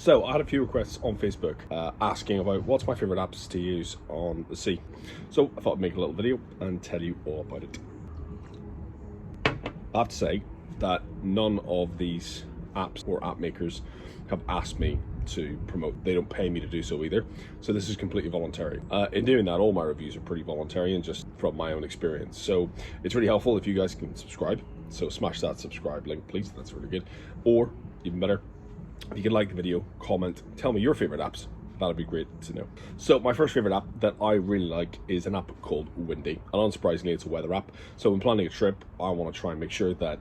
So I had a few requests on Facebook asking about what's my favorite apps to use on the sea. So I thought I'd make a little video and tell you all about it. I have to say that none of these apps or app makers have asked me to promote. They don't pay me to do so either. So this is completely voluntary. In doing that, all my reviews are pretty voluntary and just from my own experience. So it's really helpful if you guys can subscribe. So smash that subscribe link, please. That's really good. Or even better, if you can like the video, comment, tell me your favorite apps. That'd be great to know. So my first favorite app that I really like is an app called Windy. And unsurprisingly, it's a weather app. So when planning a trip, I want to try and make sure that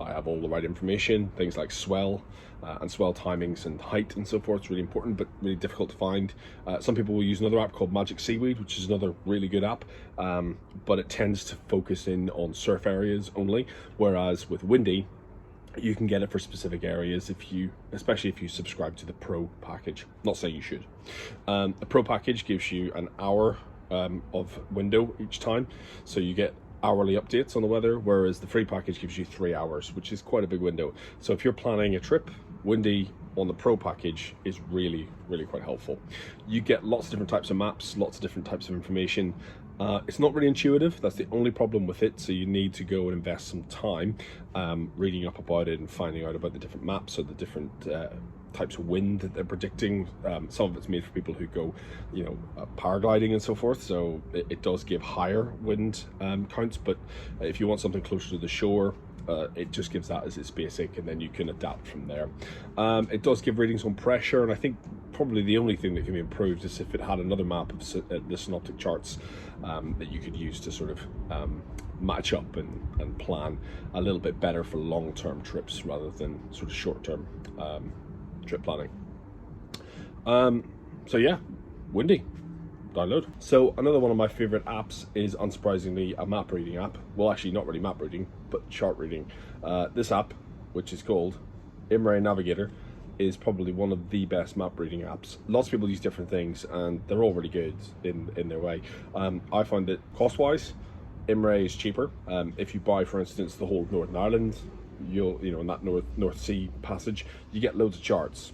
I have all the right information, things like swell and swell timings and height and so forth. It's really important, but really difficult to find. Some people will use another app called Magic Seaweed, which is another really good app, but it tends to focus in on surf areas only. Whereas with Windy, you can get it for specific areas especially if you subscribe to the Pro package. Not saying you should. The Pro package gives you an hour of window each time, so you get hourly updates on the weather, whereas the free package gives you 3 hours, which is quite a big window. So if you're planning a trip, Windy on the Pro package is really quite helpful. You get lots of different types of maps, lots of different types of information. It's not really intuitive. That's the only problem with it. So you need to go and invest some time reading up about it and finding out about the different maps or the different types of wind that they're predicting. Some of it's made for people who go, paragliding and so forth. So it does give higher wind counts, but if you want something closer to the shore, it just gives that as its basic, and then you can adapt from there. It does give readings on pressure, and I think probably the only thing that can be improved is if it had another map of the synoptic charts that you could use to sort of match up and plan a little bit better for long-term trips rather than sort of short-term trip planning. So yeah, Windy. Download. So another one of my favorite apps is unsurprisingly a map reading app. Well, actually not really map reading, but chart reading. This app, which is called Imre Navigator, is probably one of the best map reading apps. Lots of people use different things and they're all really good in their way. I find that cost-wise, Imre is cheaper. If you buy, for instance, the whole of Northern Ireland, in that North Sea passage, you get loads of charts.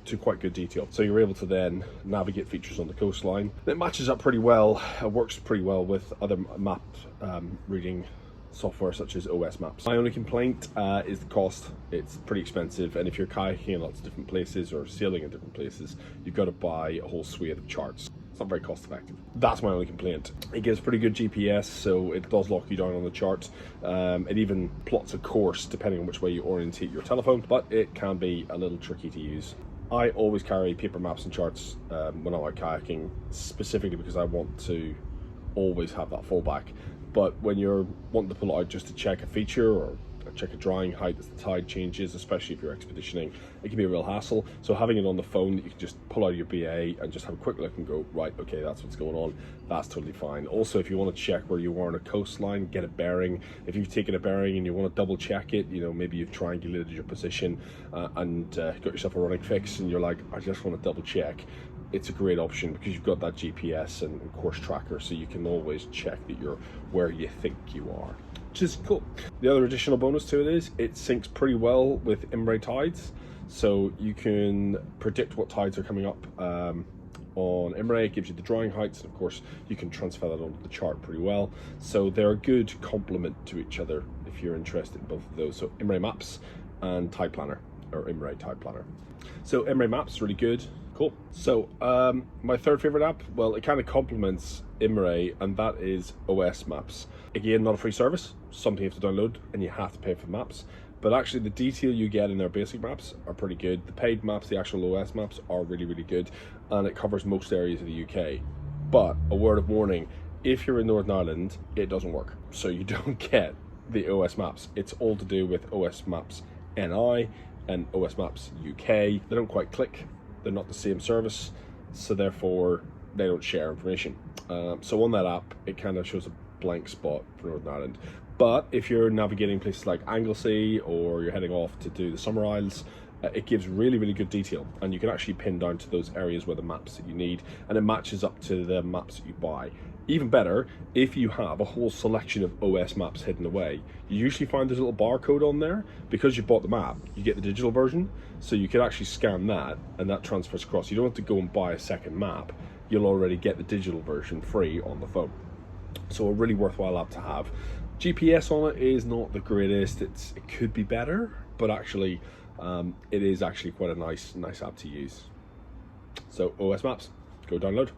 To quite good detail, so you're able to then navigate features on the coastline. It matches up pretty well. It works pretty well with other map reading software such as OS Maps. My only complaint is the cost. It's pretty expensive, and if you're kayaking in lots of different places or sailing in different places, you've got to buy a whole suite of charts. It's not very cost effective. That's my only complaint. It gives pretty good GPS, so it does lock you down on the charts. It even plots a course depending on which way you orientate your telephone, but it can be a little tricky to use. I always carry paper maps and charts when I'm out kayaking, specifically because I want to always have that fallback. But when you're wanting to pull it out just to check a feature or check a drying height as the tide changes, especially if you're expeditioning, it can be a real hassle. So having it on the phone, you can just pull out your BA and just have a quick look and go, right, okay, that's what's going on. That's totally fine. Also, if you want to check where you are on a coastline, get a bearing. If you've taken a bearing and you want to double check it, maybe you've triangulated your position and got yourself a running fix and you're like, I just want to double check. It's a great option because you've got that GPS and course tracker, so you can always check that you're where you think you are, which is cool. The other additional bonus to it is it syncs pretty well with Imre tides, so you can predict what tides are coming up on Imre. It gives you the drying heights, and of course you can transfer that onto the chart pretty well. So they're a good complement to each other if you're interested in both of those. So Imre Maps and Tide Planner, or Imre Tide Planner. So Imre Maps is really good. Cool. So my third favorite app, well, it kind of complements Imre, and that is OS Maps. Again, not a free service, something you have to download and you have to pay for maps, but actually the detail you get in their basic maps are pretty good. The paid maps, the actual OS maps, are really good, and it covers most areas of the UK. But a word of warning, if you're in Northern Ireland, it doesn't work, so you don't get the OS Maps. It's all to do with OS Maps NI and OS Maps UK. They don't quite click. They're not the same service, so therefore they don't share information. So on that app, it kind of shows a blank spot for Northern Ireland. But if you're navigating places like Anglesey, or you're heading off to do the Summer Isles, It gives really, really good detail, and you can actually pin down to those areas where the maps that you need, and it matches up to the maps that you buy. Even better, if you have a whole selection of OS maps hidden away, you usually find there's a little barcode on there. Because you bought the map, you get the digital version, so you can actually scan that, and that transfers across. You don't have to go and buy a second map. You'll already get the digital version free on the phone. So a really worthwhile app to have. GPS on it is not the greatest. It could be better, but actually it is actually quite a nice app to use. So OS Maps, go download.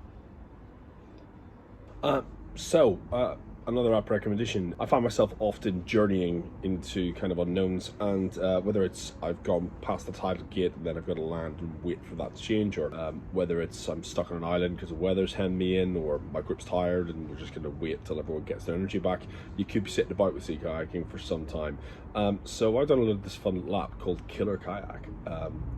Another app recommendation. I find myself often journeying into kind of unknowns, and whether it's I've gone past the tidal gate and then I've got to land and wait for that to change, or whether it's I'm stuck on an island because the weather's hemmed me in, or my group's tired and we're just going to wait till everyone gets their energy back. You could be sitting about with sea kayaking for some time. So I downloaded this fun little app called Kayak.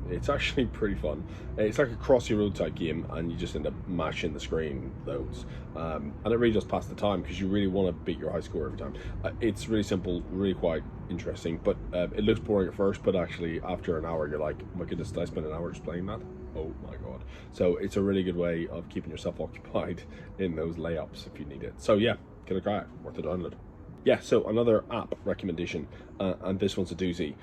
It's actually pretty fun. It's like a cross your road type game, and you just end up mashing the screen loads, and it really does pass the time because you really want to beat your high score every time. It's really simple, really quite interesting, but it looks boring at first, but actually after an hour you're like, oh my goodness, did I spend an hour just playing that? Oh my god. So it's a really good way of keeping yourself occupied in those layups if you need it. So yeah, Kayak, worth a download. Yeah, so another app recommendation, and this one's a doozy.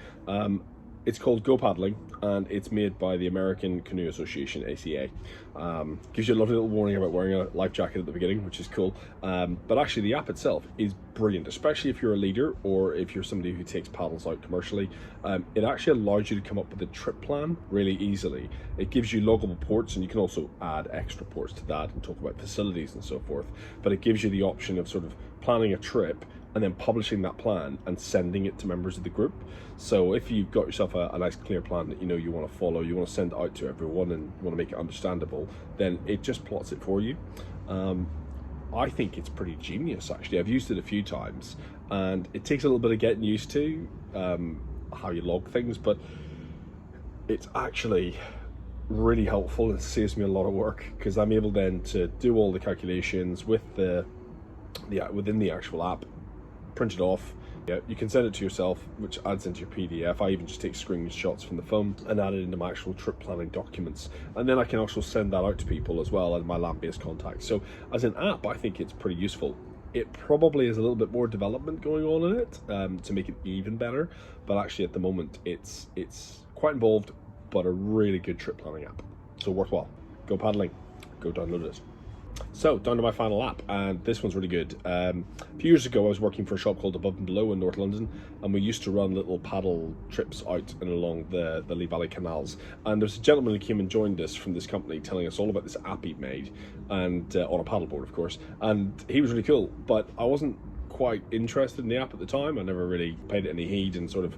It's called GoPaddling, and it's made by the American Canoe Association, ACA. Gives you a lovely little warning about wearing a life jacket at the beginning, which is cool. But actually the app itself is brilliant, especially if you're a leader or if you're somebody who takes paddles out commercially. It actually allows you to come up with a trip plan really easily. It gives you loggable ports, and you can also add extra ports to that and talk about facilities and so forth. But it gives you the option of sort of planning a trip and then publishing that plan and sending it to members of the group. So if you've got yourself a nice clear plan that you know you want to follow, you want to send it out to everyone and you want to make it understandable, then it just plots it for you. I think it's pretty genius actually. I've used it a few times, and it takes a little bit of getting used to how you log things, but it's actually really helpful. It saves me a lot of work because I'm able then to do all the calculations with within the actual app, print it off. Yeah, you can send it to yourself, which adds into your PDF. I even just take screenshots from the phone and add it into my actual trip planning documents, and then I can also send that out to people as well as my land-based contacts. So as an app, I think it's pretty useful. It probably has a little bit more development going on in it to make it even better, but actually at the moment it's quite involved, but a really good trip planning app. So worthwhile. GoPaddling, go download it. So down to my final app, and this one's really good. A few years ago I was working for a shop called Above and Below in North London, and we used to run little paddle trips out and along the Lee Valley canals, and there's a gentleman who came and joined us from this company telling us all about this app he'd made, and on a paddleboard of course, and he was really cool, but I wasn't quite interested in the app at the time. I never really paid it any heed and sort of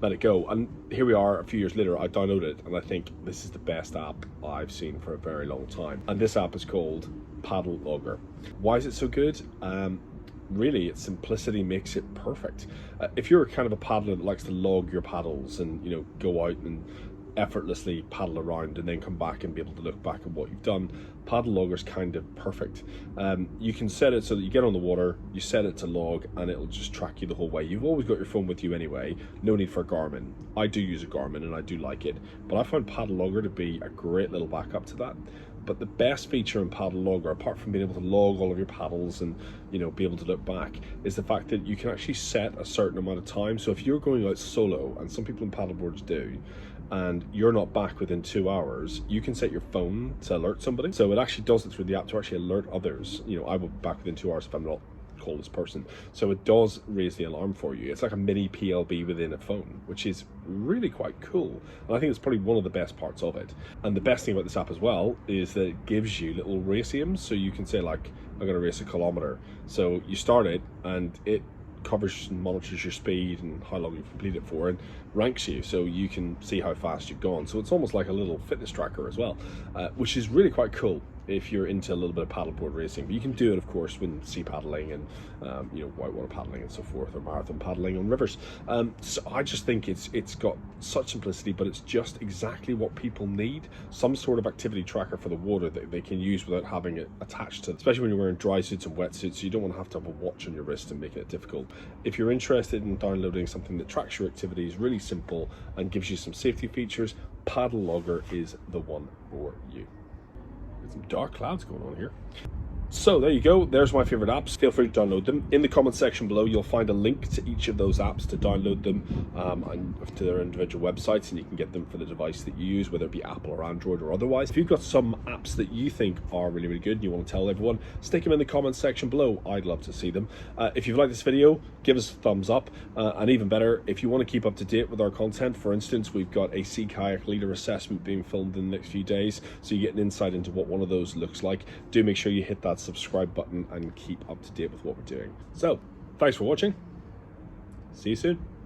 let it go, and here we are a few years later. I downloaded it and I think this is the best app I've seen for a very long time, and this app is called PaddleVlog. Why is it so good? Really, its simplicity makes it perfect. If you're kind of a paddler that likes to log your paddles and go out and effortlessly paddle around and then come back and be able to look back at what you've done, PaddleVlogger's kind of perfect. You can set it so that you get on the water, you set it to log, and it'll just track you the whole way. You've always got your phone with you anyway, no need for a Garmin. I do use a Garmin and I do like it, but I found PaddleVlogger to be a great little backup to that. But the best feature in PaddleVlogger, apart from being able to log all of your paddles and be able to look back, is the fact that you can actually set a certain amount of time. So if you're going out solo, and some people in paddleboards do, and you're not back within 2 hours, you can set your phone to alert somebody. So it actually does it through the app to actually alert others. I will be back within 2 hours if I'm not call this person. So it does raise the alarm for you. It's like a mini PLB within a phone, which is really quite cool. And I think it's probably one of the best parts of it. And the best thing about this app as well is that it gives you little race aims. So you can say like, I'm going to race a kilometer. So you start it and it covers and monitors your speed and how long you've completed it for and ranks you, so you can see how fast you've gone. So it's almost like a little fitness tracker as well, which is really quite cool. if you're into a little bit of paddleboard racing. But you can do it, of course, with sea paddling and whitewater paddling and so forth, or marathon paddling on rivers. So I just think it's got such simplicity, but it's just exactly what people need. Some sort of activity tracker for the water that they can use without having it attached to, especially when you're wearing dry suits and wetsuits. You don't want to have a watch on your wrist and making it difficult. If you're interested in downloading something that tracks your activities, really simple, and gives you some safety features, PaddleVlog is the one for you. There's some dark clouds going on here. So there you go, there's my favorite apps. Feel free to download them. In the comment section below, you'll find a link to each of those apps to download them and to their individual websites, and you can get them for the device that you use, whether it be Apple or Android or otherwise. If you've got some apps that you think are really, really good and you want to tell everyone, stick them in the comment section below. I'd love to see them. If you've liked this video, give us a thumbs up, and even better, if you want to keep up to date with our content, for instance, we've got a sea kayak leader assessment being filmed in the next few days, so you get an insight into what one of those looks like. Do make sure you hit that subscribe button and keep up to date with what we're doing. So, thanks for watching. See you soon.